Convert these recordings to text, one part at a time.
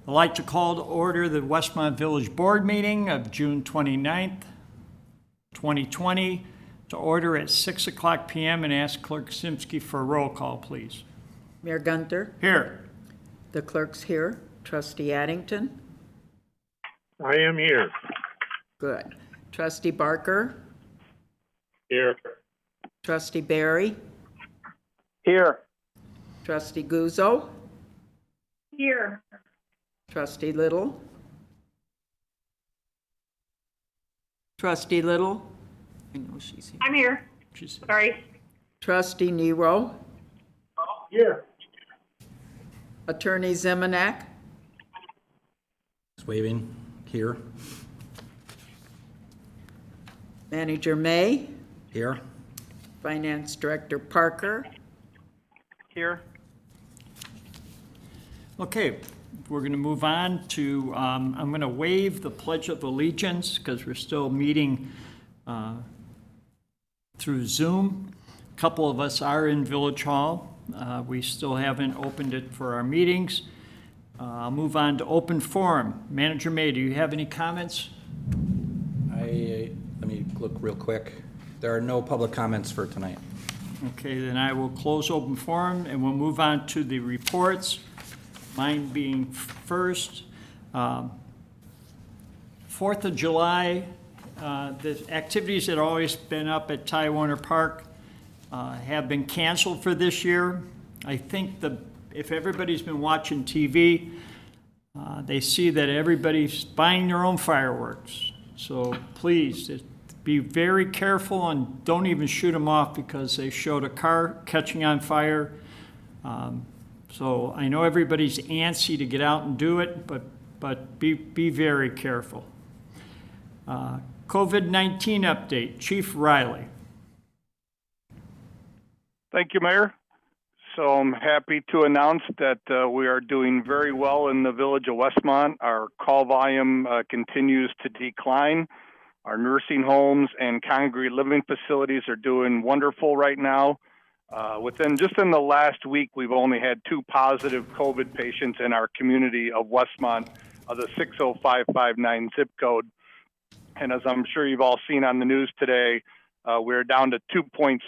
I'd like to call to order the Westmont Village Board meeting of June 29th, 2020, to order at 6 o'clock p.m. and ask Clerk Simsky for a roll call, please. Mayor Gunter? Here. The clerk's here. Trustee Addington? I am here. Good. Trustee Barker? Here. Trustee Barry? Here. Trustee Guzzo? Here. Trustee Little? Trustee Little? I know she's here. I'm here. Sorry. Trustee Nero? Here. Attorney Zemanek? Just waving here. Manager May? Here. Finance Director Parker? Here. Okay, we're going to move on to, I'm going to waive the Pledge of Allegiance because we're still meeting through Zoom. A couple of us are in Village Hall. We still haven't opened it for our meetings. I'll move on to open forum. Manager May, do you have any comments? Let me look real quick. There are no public comments for tonight. Okay, then I will close open forum and we'll move on to the reports. Mine being first. 4th of July, the activities that have always been up at Ty Warner Park have been canceled for this year. I think if everybody's been watching TV, they see that everybody's buying their own fireworks. So please, be very careful and don't even shoot them off because they showed a car catching on fire. So I know everybody's antsy to get out and do it, but be very careful. COVID-19 update, Chief Riley. Thank you, Mayor. So I'm happy to announce that we are doing very well in the village of Westmont. Our call volume continues to decline. Our nursing homes and congregate living facilities are doing wonderful right now. In the last week, we've only had 2 positive COVID patients in our community of Westmont, the 60559 zip code. And as I'm sure you've all seen on the news today, we're down to 2.7%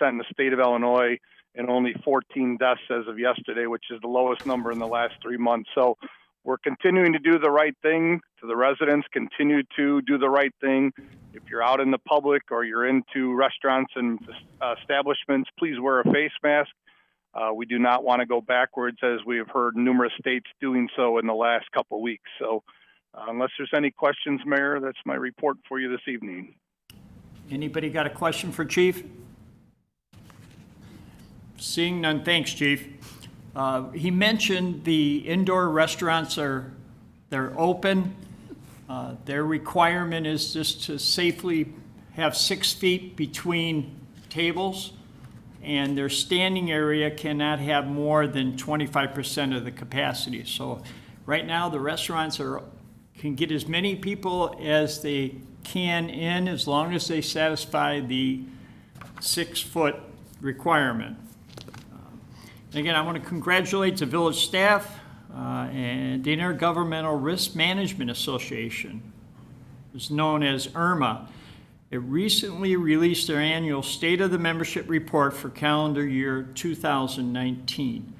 in the state of Illinois and only 14 deaths as of yesterday, which is the lowest number in the last 3 months. So we're continuing to do the right thing to the residents, continue to do the right thing. If you're out in the public or you're into restaurants and establishments, please wear a face mask. We do not want to go backwards as we have heard numerous states doing so in the last couple of weeks. So unless there's any questions, Mayor, that's my report for you this evening. Anybody got a question for Chief? Seeing none, thanks, Chief. He mentioned the indoor restaurants they're open. Their requirement is just to safely have 6 feet between tables, and their standing area cannot have more than 25% of the capacity. So right now, the restaurants can get as many people as they can in as long as they satisfy the 6-foot requirement. And again, I want to congratulate the village staff and the Intergovernmental Risk Management Association, it's known as IRMA. It recently released their annual State of the Membership Report for calendar year 2019.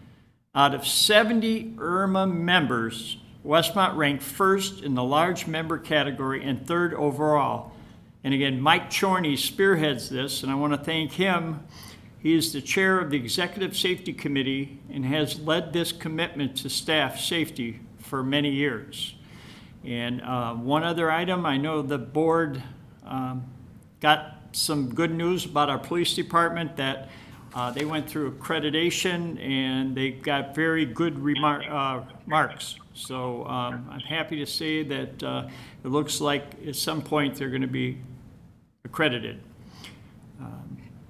Out of 70 IRMA members, Westmont ranked first in the large member category and third overall. And again, Mike Chorney spearheads this, and I want to thank him. He is the chair of the Executive Safety Committee and has led this commitment to staff safety for many years. And one other item, I know the board got some good news about our police department that they went through accreditation and they got very good marks. So I'm happy to say that it looks like at some point they're going to be accredited.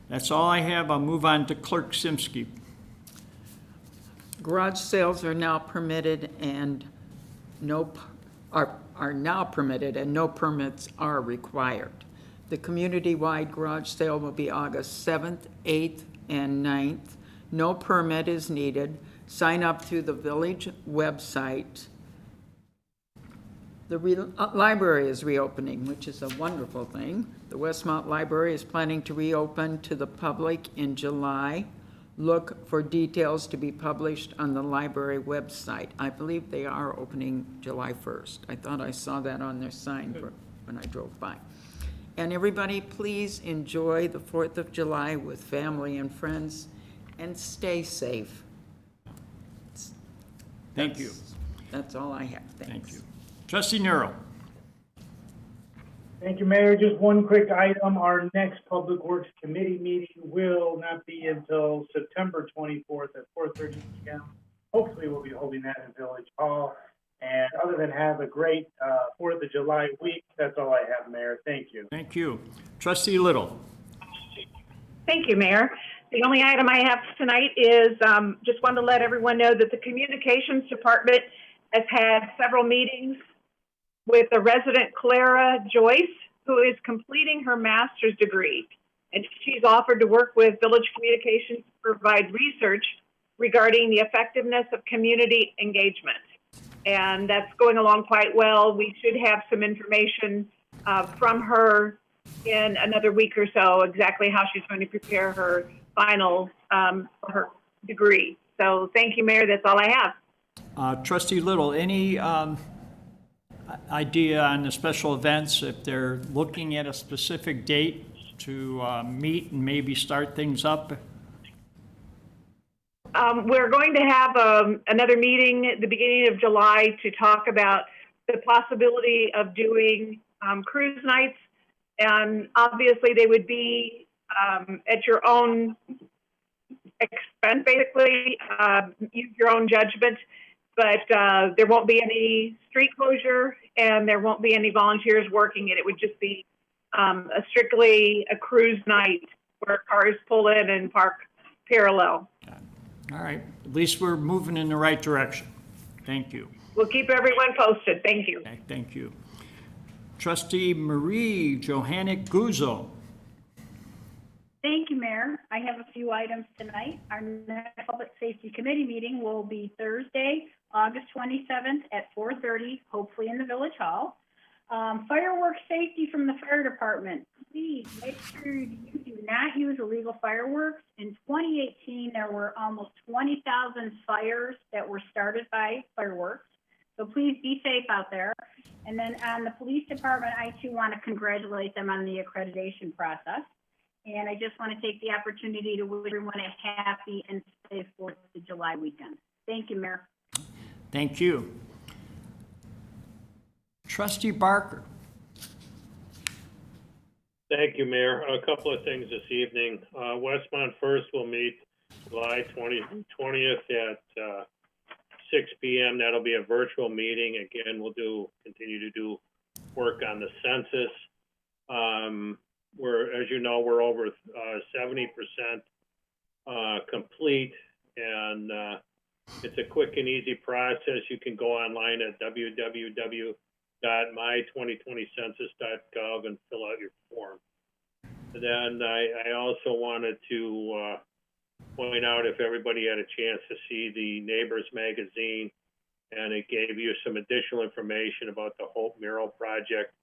That's all I have. I'll move on to Clerk Simsky. Garage sales are now permitted and are now permitted and no permits are required. The community-wide garage sale will be August 7th, 8th, and 9th. No permit is needed. Sign up through the village website The library is reopening, which is a wonderful thing. The Westmont Library is planning to reopen to the public in July. Look for details to be published on the library website. I believe they are opening July 1st. I thought I saw that on their sign when I drove by. And everybody, please enjoy the 4th of July with family and friends, and stay safe. Thank you. That's all I have. Thanks. Thank you. Trustee Nero. Thank you, Mayor. Just one quick item. Our next Public Works Committee meeting will not be until September 24th at 4:30 p.m. Hopefully, we'll be holding that in Village Hall. And other than have a great 4th of July week, that's all I have, Mayor. Thank you. Thank you. Trustee Little. Thank you, Mayor. The only item I have tonight is just wanted to let everyone know that the Communications Department has had several meetings with a resident, Clara Joyce, who is completing her master's degree. And she's offered to work with Village Communications to provide research regarding the effectiveness of community engagement. And that's going along quite well. We should have some information from her in another week or so, exactly how she's going to prepare her final for her degree. So thank you, Mayor. That's all I have. Trustee Little, any idea on the special events, if they're looking at a specific date to meet and maybe start things up? We're going to have another meeting at the beginning of July to talk about the possibility of doing cruise nights. And obviously they would be at your own expense, basically, use your own judgment. But there won't be any street closure and there won't be any volunteers working it. It would just be strictly a cruise night where cars pull in and park parallel. All right. At least we're moving in the right direction. Thank you. We'll keep everyone posted. Thank you. Okay, thank you. Trustee Marie Johannick Guzzo. Thank you, Mayor. I have a few items tonight. Our next Public Safety Committee meeting will be Thursday, August 27th at 4:30, hopefully in the Village Hall. Fireworks safety from the fire department. Please make sure you do not use illegal fireworks. In 2018, there were almost 20,000 fires that were started by fireworks. So please be safe out there. And then on the police department, I too want to congratulate them on the accreditation process. And I just want to take the opportunity to wish everyone a happy and safe 4th of July weekend. Thank you, Mayor. Thank you. Trustee Barker. Thank you, Mayor. A couple of things this evening. Westmont First will meet July 20th at 6 p.m. That'll be a virtual meeting. Again, we'll continue to do work on the census. As you know, we're over 70% complete, and it's a quick and easy process. You can go online at www.my2020census.gov and fill out your form. And then I also wanted to point out, if everybody had a chance to see the Neighbors magazine, and it gave you some additional information about the Hope Mural Project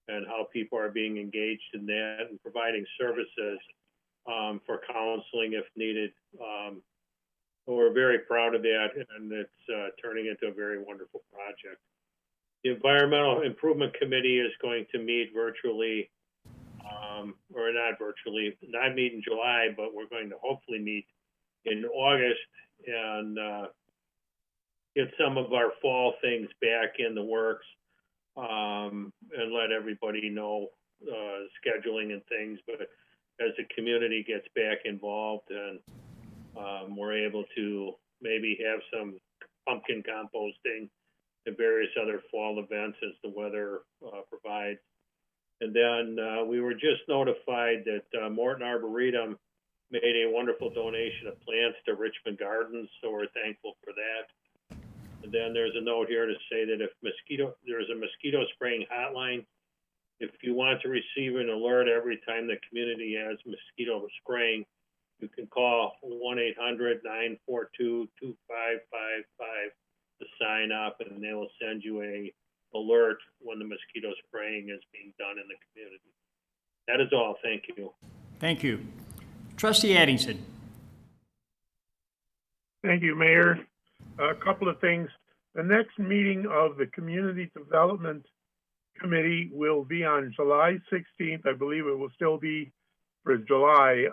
and how people are being engaged in that and providing services for counseling if needed. We're very proud of that, and it's turning into a very wonderful project. The Environmental Improvement Committee is going to meet virtually, or not virtually, not meet in July, but we're going to hopefully meet in August and get some of our fall things back in the works. And let everybody know scheduling and things. But as the community gets back involved and we're able to maybe have some pumpkin composting and various other fall events as the weather provides. And then we were just notified that Morton Arboretum made a wonderful donation of plants to Richmond Gardens, so we're thankful for that. And then there's a note here to say that if there's a mosquito spraying hotline. If you want to receive an alert every time the community has mosquito spraying, you can call 1-800-942-2555 to sign up, and they will send you a alert when the mosquito spraying is being done in the community. That is all. Thank you. Thank you. Trustee Addington. Thank you, Mayor. A couple of things. The next meeting of the Community Development Committee will be on July 16th. I believe it will still be for July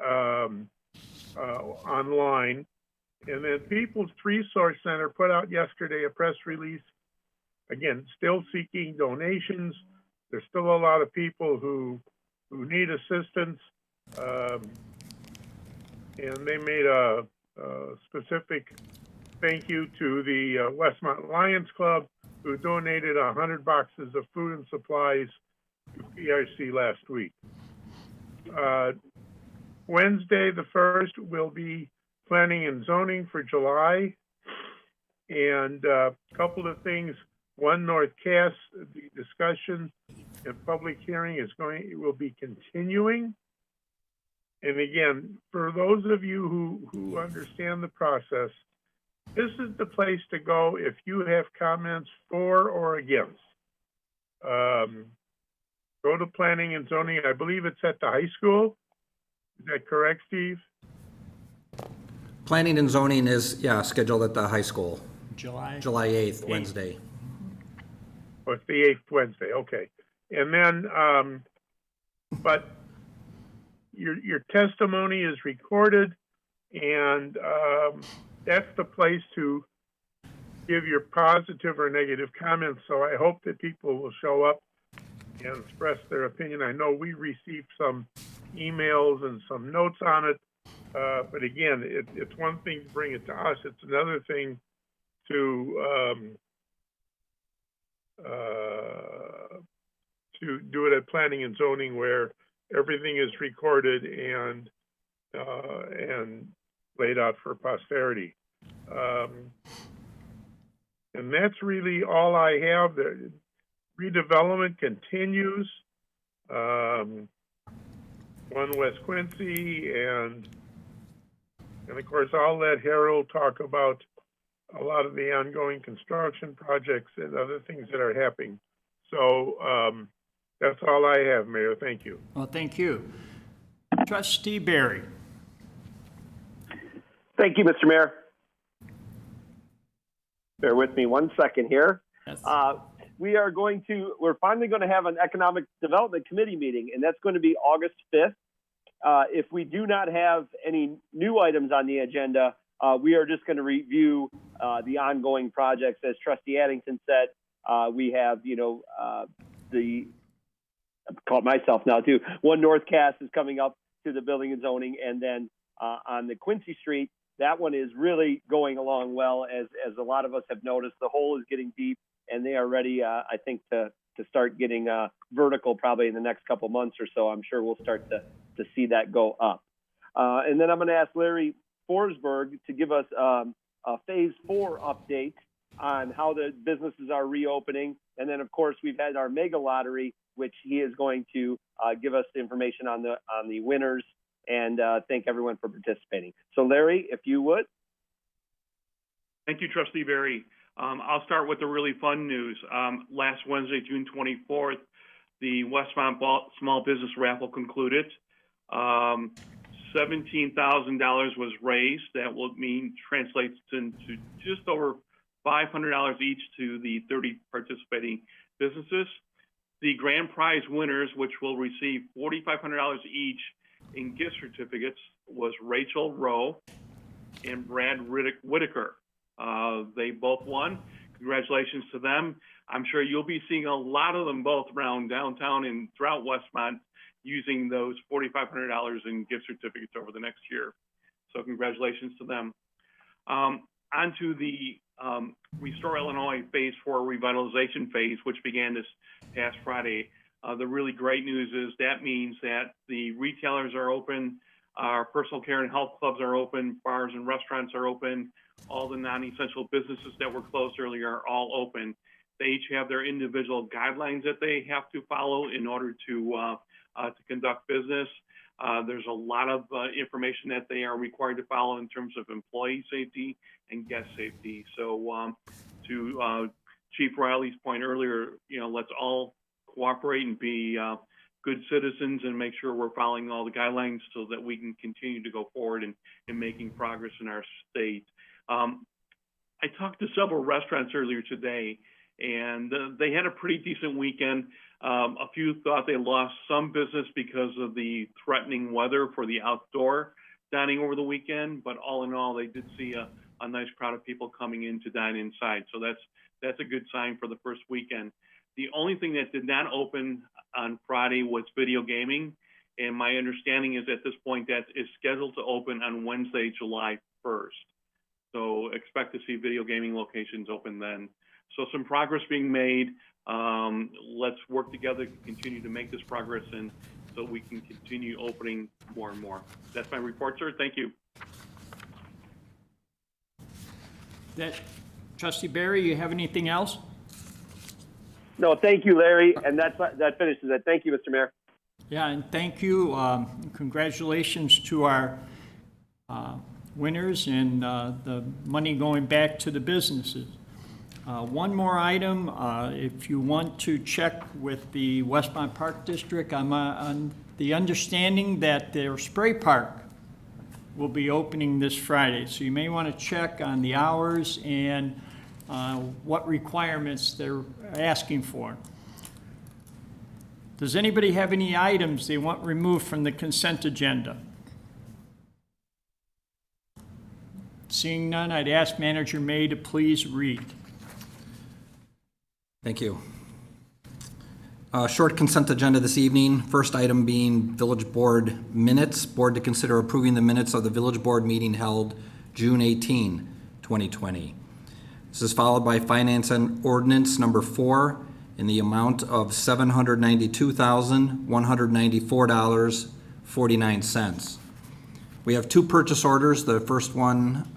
online. And then People's Resource Center put out yesterday a press release. Again, still seeking donations. There's still a lot of people who need assistance. And they made a specific thank you to the Westmont Lions Club, who donated 100 boxes of food and supplies to PRC last week. Wednesday, the 1st, will be planning and zoning for July. And a couple of things. One, North Cass, the discussion and public hearing will be continuing. And again, for those of you who understand the process, this is the place to go if you have comments for or against. Go to planning and zoning. I believe it's at the high school. Is that correct, Steve? Planning and zoning is, scheduled at the high school, July 8th, Wednesday. Oh, it's the 8th Wednesday, okay. And then, but your testimony is recorded, and that's the place to give your positive or negative comments. So I hope that people will show up and express their opinion. I know we received some emails and some notes on it, but again, it's one thing to bring it to us. It's another thing to do it at planning and zoning, where everything is recorded and laid out for posterity. And that's really all I have. The redevelopment continues. One West Quincy, and of course I'll let Harold talk about a lot of the ongoing construction projects and other things that are happening. So that's all I have, Mayor. Thank you. Well, thank you. Trustee Barry. Thank you, Mr. Mayor. Bear with me one second here. Yes. We're finally going to have an Economic Development Committee meeting, and that's going to be August 5th. If we do not have any new items on the agenda, we are just going to review the ongoing projects. As Trustee Addington said, we have, I've called myself now too. One North Cass is coming up to the building and zoning, and then on the Quincy Street, that one is really going along well. As a lot of us have noticed, the hole is getting deep, and they are ready, I think, to start getting vertical probably in the next couple months or so. I'm sure we'll start to see that go up. And then I'm going to ask Larry Forsberg to give us a phase 4 update on how the businesses are reopening. And then, of course, we've had our mega lottery, which he is going to give us information on the winners, and thank everyone for participating. So, Larry, if you would. Thank you, Trustee Barry. I'll start with the really fun news. Last Wednesday, June 24th, the Westmont Small Business Raffle concluded. $17,000 was raised. That will translates into just over $500 each to the 30 participating businesses. The grand prize winners, which will receive $4,500 each in gift certificates, was Rachel Rowe and Brad Whitaker. They both won. Congratulations to them. I'm sure you'll be seeing a lot of them both around downtown and throughout Westmont using those $4,500 in gift certificates over the next year. So congratulations to them. On to the Restore Illinois Phase 4 revitalization phase, which began this past Friday. The really great news is that means that the retailers are open, our personal care and health clubs are open, bars and restaurants are open, all the non-essential businesses that were closed earlier are all open. They each have their individual guidelines that they have to follow in order to conduct business. There's a lot of information that they are required to follow in terms of employee safety and guest safety. So to Chief Riley's point earlier, let's all cooperate and be good citizens and make sure we're following all the guidelines so that we can continue to go forward in making progress in our state. I talked to several restaurants earlier today, and they had a pretty decent weekend. A few thought they lost some business because of the threatening weather for the outdoor dining over the weekend, but all in all, they did see a nice crowd of people coming in to dine inside. So that's a good sign for the first weekend. The only thing that did not open on Friday was video gaming, and my understanding is at this point that is scheduled to open on Wednesday, July 1st. So expect to see video gaming locations open then. So some progress being made. Let's work together to continue to make this progress and so we can continue opening more and more. That's my report, sir. Thank you. Trustee Barry, you have anything else? No, thank you, Larry. And that finishes it. Thank you, Mr. Mayor. Yeah, and thank you. Congratulations to our winners and the money going back to the businesses. One more item, if you want to check with the Westmont Park District, I'm on the understanding that their spray park will be opening this Friday. So you may want to check on the hours and what requirements they're asking for. Does anybody have any items they want removed from the consent agenda? Seeing none, I'd ask Manager May to please read. Thank you. Short consent agenda this evening. First item being Village Board minutes. Board to consider approving the minutes of the Village Board meeting held June 18, 2020. This is followed by Finance and Ordinance number 4 in the amount of $792,194.49. We have 2 purchase orders. The first one,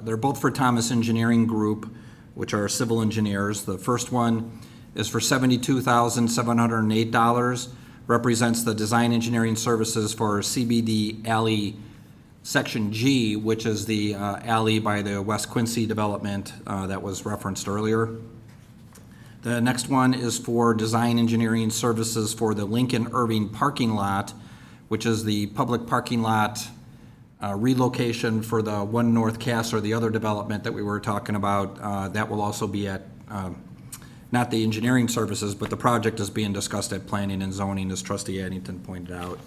they're both for Thomas Engineering Group, which are civil engineers. The first one is for $72,708, represents the design engineering services for CBD Alley Section G, which is the alley by the West Quincy development that was referenced earlier. The next one is for design engineering services for the Lincoln Irving parking lot, which is the public parking lot relocation for the One North Cass or the other development that we were talking about. That will also be at, not the engineering services, but the project is being discussed at planning and zoning, as Trustee Addington pointed out.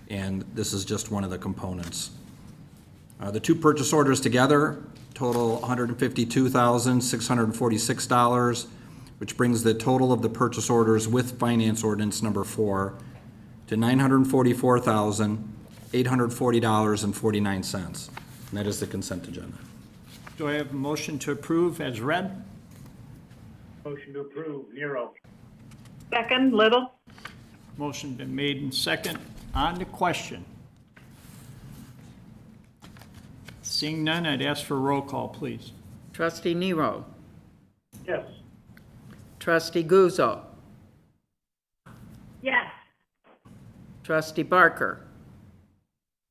And this is just one of the components. The 2 purchase orders together total $152,646, which brings the total of the purchase orders with Finance Ordinance number 4 to $944,840.49. And that is the consent agenda. Do I have a motion to approve as read? Motion to approve, Nero. Second, Little. Motion been made and second. On the question. Seeing none, I'd ask for a roll call, please. Trustee Nero. Yes. Trustee Guzzo. Yes. Trustee Barker.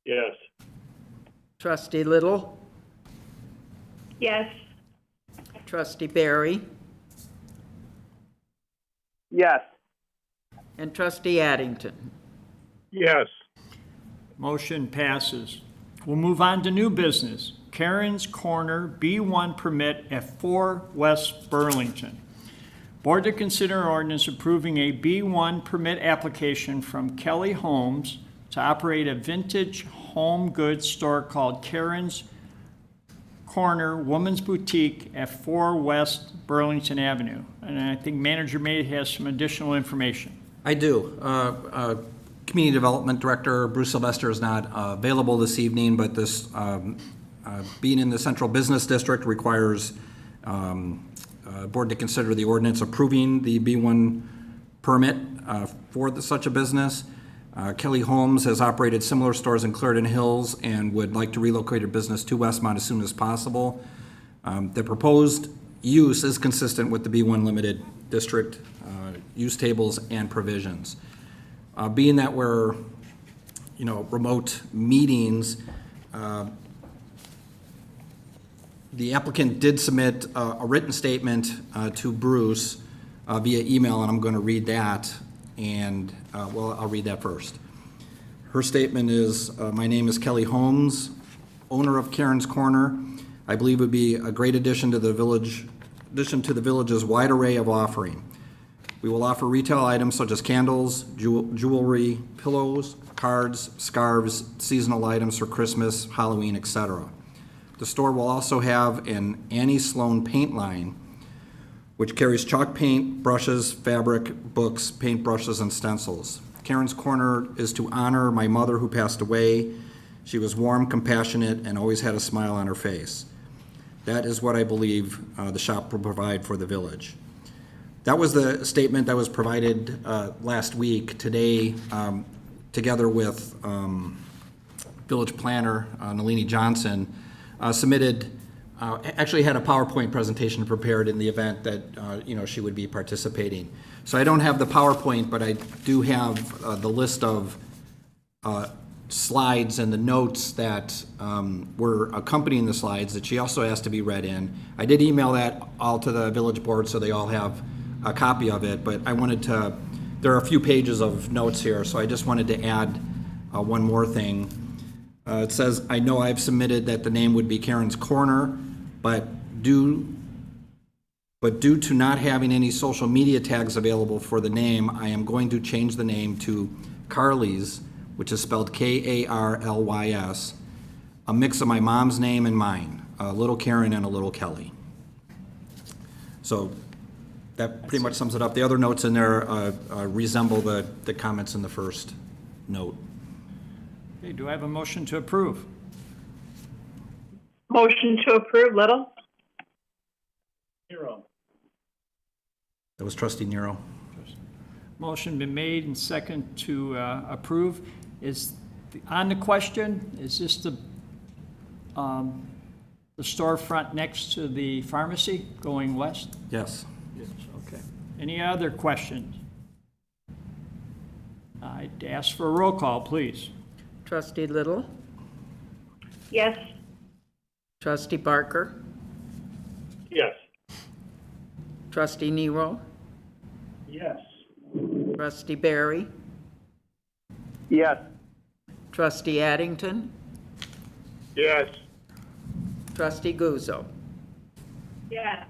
Yes. Trustee Little. Yes. Trustee Barry. Yes. And Trustee Addington. Yes. Motion passes. We'll move on to new business. Karen's Corner B1 permit at 4 West Burlington. Board to consider ordinance approving a B1 permit application from Kelly Homes to operate a vintage home goods store called Karen's Corner Woman's Boutique at 4 West Burlington Avenue. And I think Manager May has some additional information. I do. Community Development Director Bruce Sylvester is not available this evening, but this being in the Central Business District requires board to consider the ordinance approving the B1 permit for such a business. Kelly Holmes has operated similar stores in Clarendon Hills and would like to relocate her business to Westmont as soon as possible. The proposed use is consistent with the B1 limited district use tables and provisions. Being that we're, remote meetings, The applicant did submit a written statement to Bruce via email, and I'm going to read that. And, well, I'll read that first. Her statement is, my name is Kelly Holmes, owner of Karen's Corner. I believe it would be a great addition to the village's wide array of offering. We will offer retail items such as candles, jewelry, pillows, cards, scarves, seasonal items for Christmas, Halloween, etc. The store will also have an Annie Sloan paint line, which carries chalk paint, brushes, fabric, books, paintbrushes, and stencils. Karen's Corner is to honor my mother who passed away. She was warm, compassionate, and always had a smile on her face. That is what I believe the shop will provide for the village. That was the statement that was provided last week. Today, together with village planner Nalini Johnson, submitted, actually had a PowerPoint presentation prepared in the event that she would be participating. So I don't have the PowerPoint, but I do have the list of slides and the notes that were accompanying the slides that she also asked to be read in. I did email that all to the village board so they all have a copy of it, but I wanted to, there are a few pages of notes here, so I just wanted to add one more thing. It says, I know I've submitted that the name would be Karen's Corner, but due to not having any social media tags available for the name, I am going to change the name to Carly's, which is spelled Karlys, a mix of my mom's name and mine, a little Karen and a little Kelly. So that pretty much sums it up. The other notes in there resemble the comments in the first note. Okay, do I have a motion to approve? Motion to approve, Little. Nero. That was Trustee Nero. Motion been made and second to approve. On the question, is this the storefront next to the pharmacy going west? Yes. Yes, okay. Any other questions? I'd ask for a roll call, please. Trustee Little, Yes. Trustee Barker, Yes. Trustee Nero, Yes. Trustee Barry, Yes. Trustee Addington, Yes. Trustee Guzzo. Yes.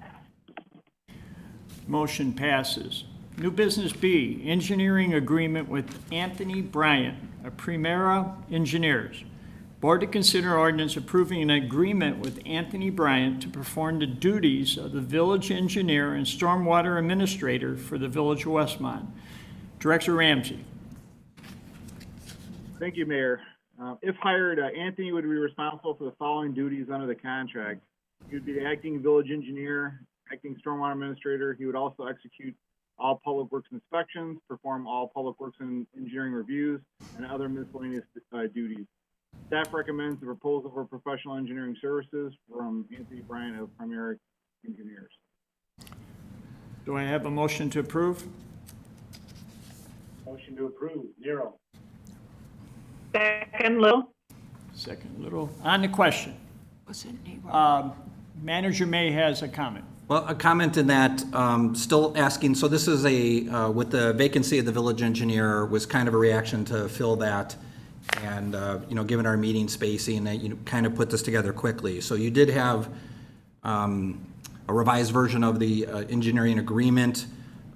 Motion passes. New business B, engineering agreement with Anthony Bryant of Primera Engineers. Board to consider ordinance approving an agreement with Anthony Bryant to perform the duties of the village engineer and stormwater administrator for the village of Westmont. Director Ramsey. Thank you, Mayor. If hired, Anthony would be responsible for the following duties under the contract. He would be the acting village engineer, acting stormwater administrator. He would also execute all public works inspections, perform all public works and engineering reviews, and other miscellaneous duties. Staff recommends the proposal for professional engineering services from Anthony Bryant of Primera Engineers. Do I have a motion to approve? Motion to approve. Nero. Second, Little. Second, Little. On the question, Was it Nero? Manager May has a comment. Well, a comment in that, still asking, so this is with the vacancy of the village engineer was kind of a reaction to fill that. And, given our meeting spacing, that kind of put this together quickly. So you did have a revised version of the engineering agreement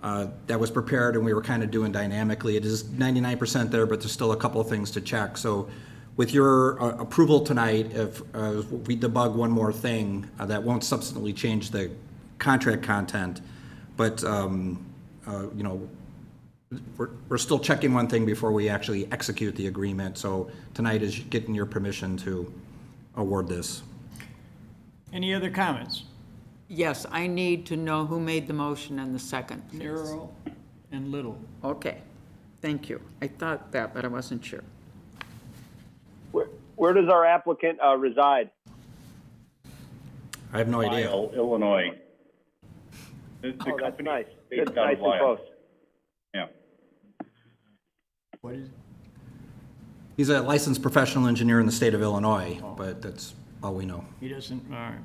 that was prepared, and we were kind of doing dynamically. It is 99% there, but there's still a couple of things to check. So with your approval tonight, if we debug one more thing, that won't substantially change the contract content, but we're still checking one thing before we actually execute the agreement. So tonight is getting your permission to award this. Any other comments? Yes, I need to know who made the motion and the second, please. Nero and Little. Okay, thank you. I thought that, but I wasn't sure. Where does our applicant reside? I have no idea. Lyle, Illinois. The Oh, that's company nice. based That's out nice of and Lyle. close. Yeah. What is it? He's a licensed professional engineer in the state of Illinois, but that's all we know. He doesn't, all right.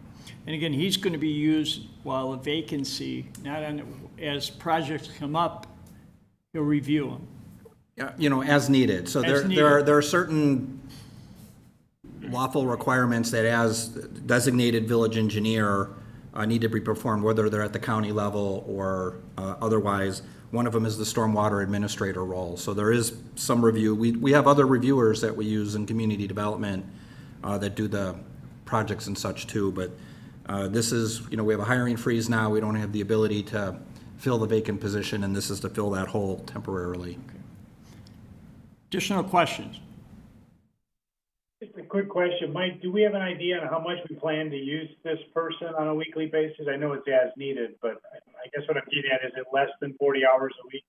And again, he's going to be used while a vacancy, not on, as projects come up, he'll review them. Yeah, as needed. So As there are certain lawful requirements that as designated village engineer need to be performed, whether they're at the county level or otherwise. One of them is the stormwater administrator role. So there is some review. We have other reviewers that we use in community development that do the projects and such too. But this is, we have a hiring freeze now. We don't have the ability to fill the vacant position, and this is to fill that hole temporarily. Okay. Additional questions? Just a quick question, Mike, do we have an idea on how much we plan to use this person on a weekly basis? I know it's as needed, but I guess what I'm getting at, is it less than 40 hours a week?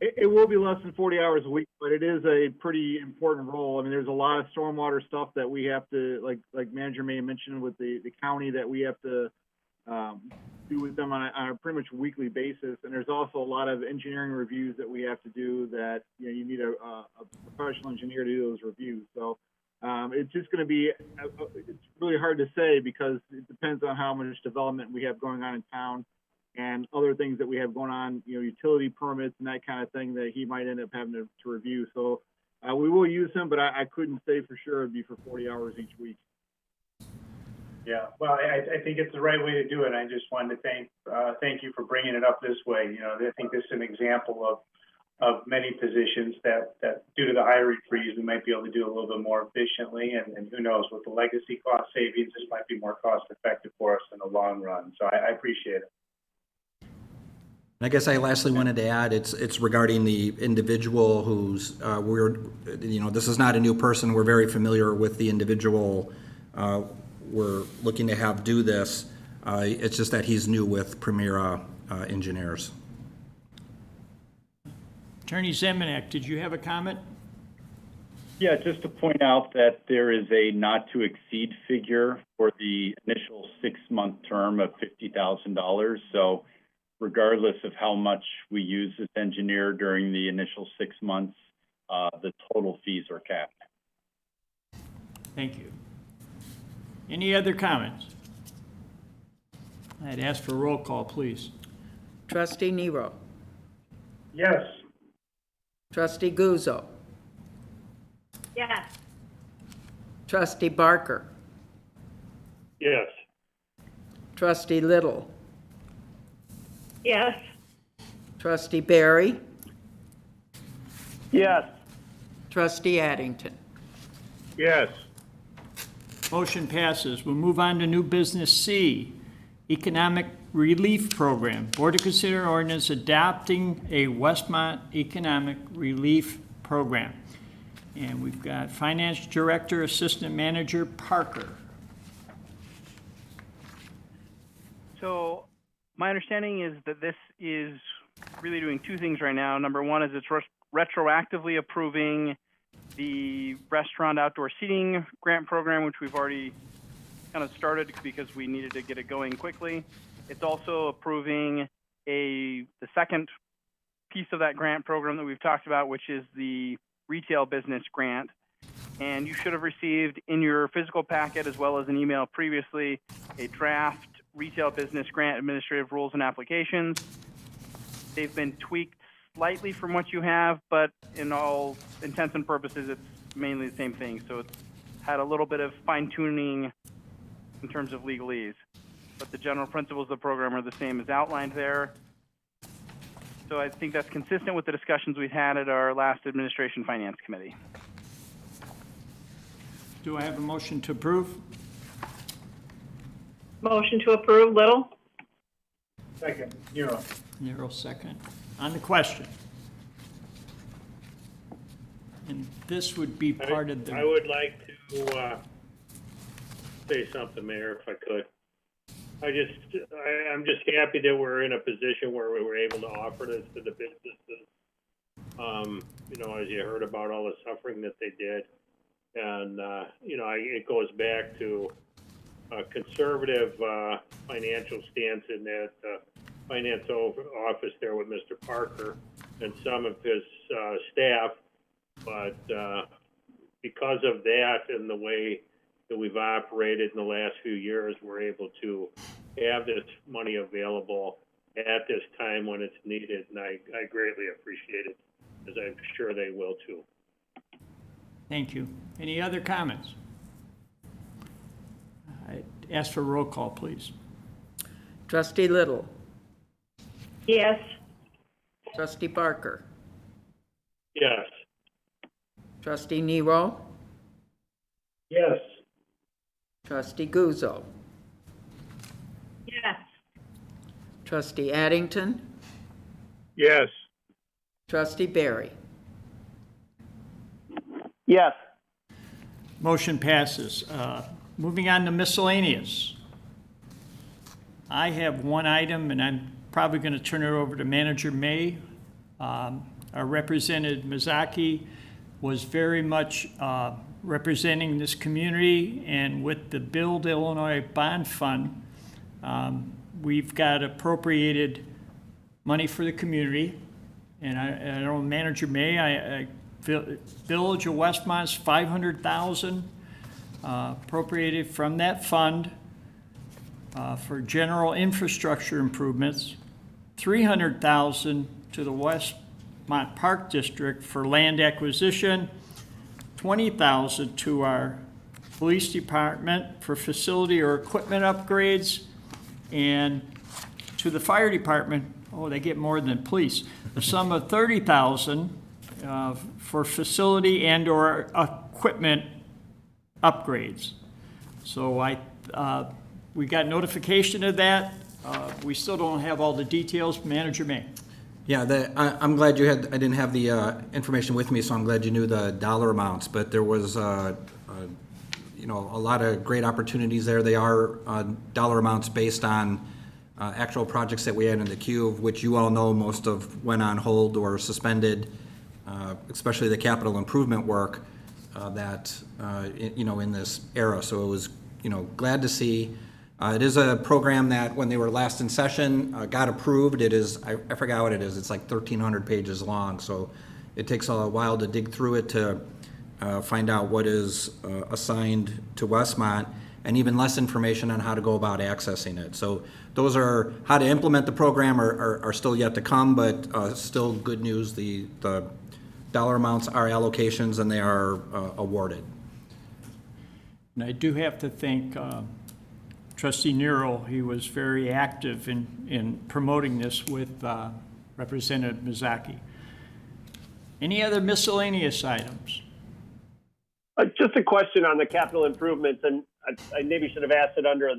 It will be less than 40 hours a week, but it is a pretty important role. I mean, there's a lot of stormwater stuff that we have to, like Manager May mentioned with the county, that we have to do with them on a pretty much weekly basis. And there's also a lot of engineering reviews that we have to do that, you need a professional engineer to do those reviews. So it's just going to be, it's really hard to say because it depends on how much development we have going on in town and other things that we have going on, utility permits and that kind of thing that he might end up having to review. So we will use him, but I couldn't say for sure it'd be for 40 hours each week. Yeah, well, I think it's the right way to do it. I just wanted to thank you for bringing it up this way. I think this is an example of many positions that due to the hiring freeze, we might be able to do a little bit more efficiently. And who knows, with the legacy cost savings, this might be more cost effective for us in the long run. So I appreciate it. I guess I lastly wanted to add, it's regarding the individual who's, this is not a new person. We're very familiar with the individual we're looking to have do this. It's just that he's new with Premier Engineers. Attorney Zemanek, did you have a comment? Yeah, just to point out that there is a not to exceed figure for the initial 6-month term of $50,000. So regardless of how much we use this engineer during the initial 6 months, the total fees are capped. Thank you. Any other comments? I'd ask for a roll call, please. Trustee Nero. Yes. Trustee Guzzo. Yes. Trustee Barker. Yes. Trustee Little. Yes. Trustee Barry. Yes. Trustee Addington. Yes. Motion passes. We'll move on to new business C, Economic Relief Program. Board to consider ordinance adopting a Westmont Economic Relief Program. And we've got Finance Director, Assistant Manager Parker. So my understanding is that this is really doing two things right now. Number one is it's retroactively approving the restaurant outdoor seating grant program, which we've already kind of started because we needed to get it going quickly. It's also approving the second piece of that grant program that we've talked about, which is the retail business grant. And you should have received in your physical packet, as well as an email previously, a draft retail business grant administrative rules and applications. They've been tweaked slightly from what you have, but in all intents and purposes, it's mainly the same thing. So it's had a little bit of fine tuning in terms of legalese, but the general principles of the program are the same as outlined there. So I think that's consistent with the discussions we've had at our last Administration Finance Committee. Do I have a motion to approve? Motion to approve, Little. Second, Nero. Nero, second. On the question. And this would be part of the... I would like to say something, Mayor, if I could. I'm just happy that we're in a position where we were able to offer this to the businesses. As you heard about all the suffering that they did. And, it goes back to a conservative financial stance in that finance office there with Mr. Parker and some of his staff. But because of that and the way that we've operated in the last few years, we're able to have this money available at this time when it's needed, and I greatly appreciate it, as I'm sure they will too. Thank you. Any other comments? I ask for roll call, please. Trustee Little, Yes. Trustee Barker, Yes. Trustee Nero, Yes. Trustee Guzzo, Yes. Trustee Addington, Yes. Trustee Barry. Yes. Motion passes. Moving on to miscellaneous. I have one item, and I'm probably going to turn it over to Manager May. Our Representative Mizaki was very much representing this community, and with the Build Illinois Bond Fund, we've got appropriated money for the community. And I know Manager May, Village of Westmont's $500,000 appropriated from that fund for general infrastructure improvements, $300,000 to the Westmont Park District for land acquisition, $20,000 to our police department for facility or equipment upgrades, and to the fire department, they get more than police, a sum of $30,000 for facility and or equipment upgrades. So we got notification of that. We still don't have all the details. Manager May. Yeah, I'm glad I didn't have the information with me, so I'm glad you knew the dollar amounts, but there was, a lot of great opportunities there. They are dollar amounts based on actual projects that we had in the queue, of which you all know most of went on hold or suspended, especially the capital improvement work in this era. So it was, glad to see. It is a program that when they were last in session, got approved. It is, I forgot what it is. It's like 1,300 pages long. So it takes a while to dig through it to find out what is assigned to Westmont, and even less information on how to go about accessing it. So those are how to implement the program are still yet to come, but still good news. The dollar amounts are allocations and they are awarded. And I do have to thank Trustee Nero. He was very active in promoting this with Representative Mizaki. Any other miscellaneous items? Just a question on the capital improvements, and I maybe should have asked it under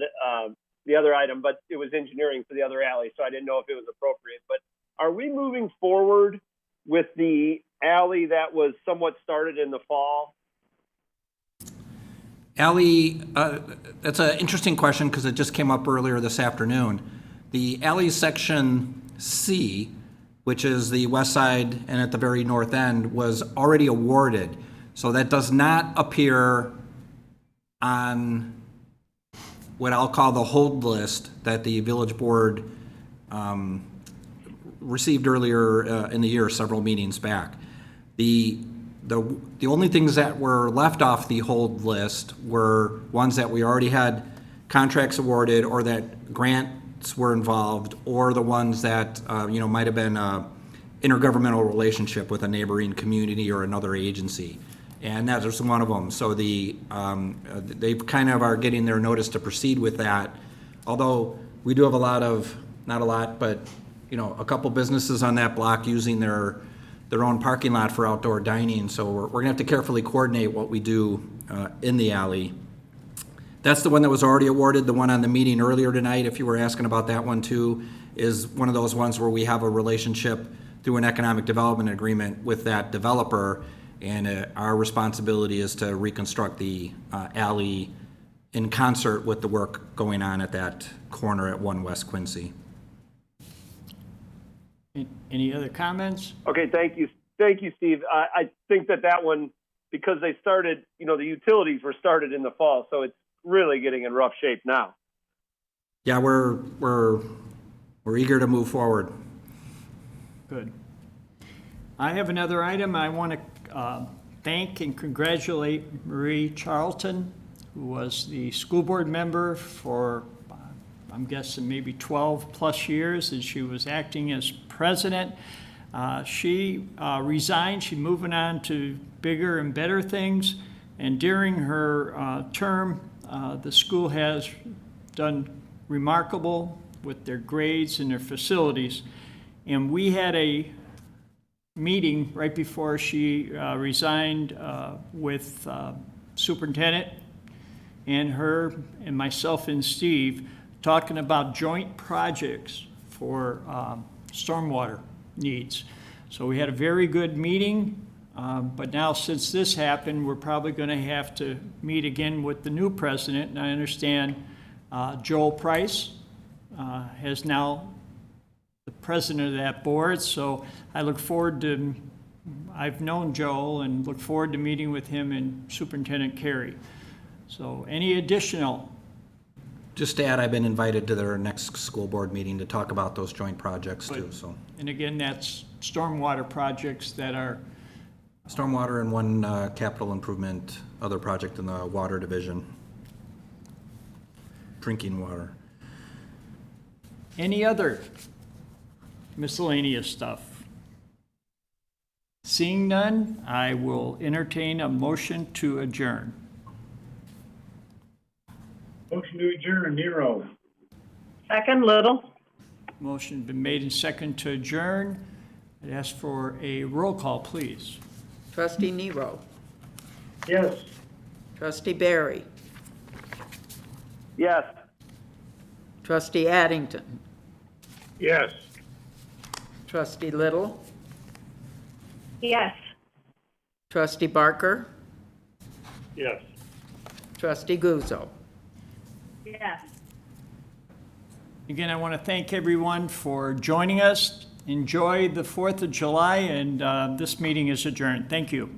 the other item, but it was engineering for the other alley, so I didn't know if it was appropriate. But are we moving forward with the alley that was somewhat started in the fall? Alley, that's an interesting question because it just came up earlier this afternoon. The alley section C, which is the west side and at the very north end, was already awarded. So that does not appear on what I'll call the hold list that the village board received earlier in the year, several meetings back. The only things that were left off the hold list were ones that we already had contracts awarded or that grants were involved, or the ones that might have been an intergovernmental relationship with a neighboring community or another agency. And that was one of them. So they kind of are getting their notice to proceed with that. Although we do have not a lot, but a couple businesses on that block using their own parking lot for outdoor dining. So we're gonna have to carefully coordinate what we do in the alley. That's the one that was already awarded. The one on the meeting earlier tonight, if you were asking about that one too, is one of those ones where we have a relationship through an economic development agreement with that developer. And our responsibility is to reconstruct the alley in concert with the work going on at that corner at 1 West Quincy. Any other comments? Okay, thank you, Steve. I think that one, because they started, the utilities were started in the fall, so it's really getting in rough shape now. Yeah, we're eager to move forward. Good. I have another item. I want to thank and congratulate Marie Charlton who was the school board member for, I'm guessing, maybe 12 plus years, and she was acting as president. She resigned. She's moving on to bigger and better things. And during her term, the school has done remarkable with their grades and their facilities. And we had a meeting right before she resigned with superintendent and her and myself and Steve talking about joint projects for stormwater needs. So we had a very good meeting, but now since this happened, we're probably going to have to meet again with the new president. And I understand Joel Price has now the president of that board, so I look forward to, I've known Joel and look forward to meeting with him and Superintendent Carey. So any additional? Just to add, I've been invited to their next school board meeting to talk about those joint projects too, so. And again, that's stormwater projects that are. Stormwater and one capital improvement, other project in the water division. Drinking water. Any other miscellaneous stuff? Seeing none, I will entertain a motion to adjourn. Motion to adjourn, Nero. Second, Little. Motion been made and second to adjourn. I'd ask for a roll call, please. Trustee Nero. Yes. Trustee Barry. Yes. Trustee Addington. Yes. Trustee Little. Yes. Trustee Barker. Yes. Trustee Guzzo. Yes. Again, I want to thank everyone for joining us. Enjoy the 4th of July, and this meeting is adjourned. Thank you.